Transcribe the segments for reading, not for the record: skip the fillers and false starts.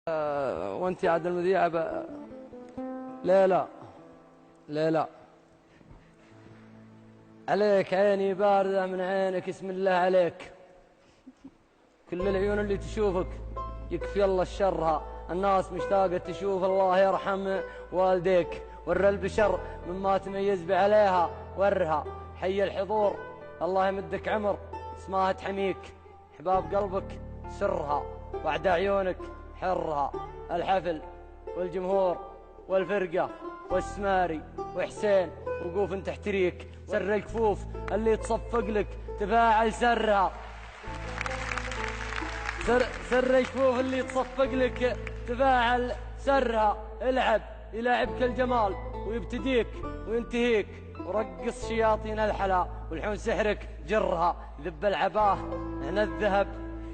وانت يا عاد المذيعة ليلى ليلى عليك عيني باردة من عينك، اسم الله عليك. كل العيون اللي تشوفك يكفي الله شرها، الناس مشتاقة تشوف، الله يرحم والديك. ور البشر مما تميز بعليها ورها، حي الحضور الله يمدك عمر، اسمها تحميك حباب قلبك سرها، وعد عيونك حرها. الحفل والجمهور والفرقة والسماري وحسين وقوف تحتريك، سر الكفوف اللي تصفق لك تفاعل سرها، سر الكفوف اللي تصفق لك تفاعل سرها. العب يلعبك الجمال ويبتديك وينتهيك، ورقص شياطين الحلا والحون سحرك جرها. ذب العباه هنا الذهب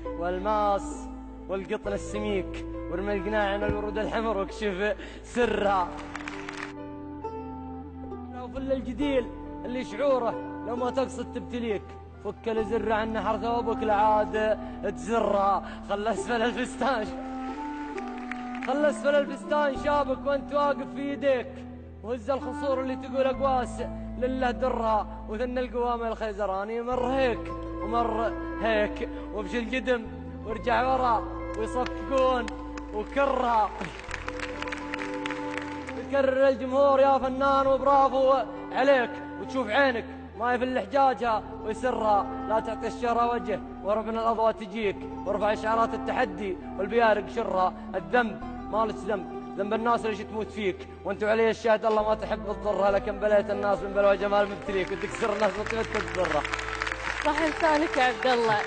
والماس والقطن السميك، وارمي القناع عن الورود الحمر واكشف سرها. وفل الجديل اللي شعوره لو ما تقصد تبتليك، فك الزر عن نحر ثوبك لعاد تزرها. خل اسفل الفستان شابك وانت واقف في يديك، وهز الخصور اللي تقول اقواس لله درها. وثن القوام الخيزراني مر هيك ومر هيك، وبش القدم وارجع ورا ويصفقون وكرها. يكرر الجمهور يا فنان وبرافو عليك، وتشوف عينك ما يفل حجاجها ويسرها. لا تعطي الشهرة وجه وربنا الأضواء تجيك، وارفع شعارات التحدي والبيارق شرها. الذنب مالك ذنب الناس اللي تموت فيك، وانت علي الشاهد الله ما تحب تضرها، لكن بليت الناس من بلوى جمال مبتليك، ودك سر الناس ما تقدر تضرها. صح لسانك يا عبد الله.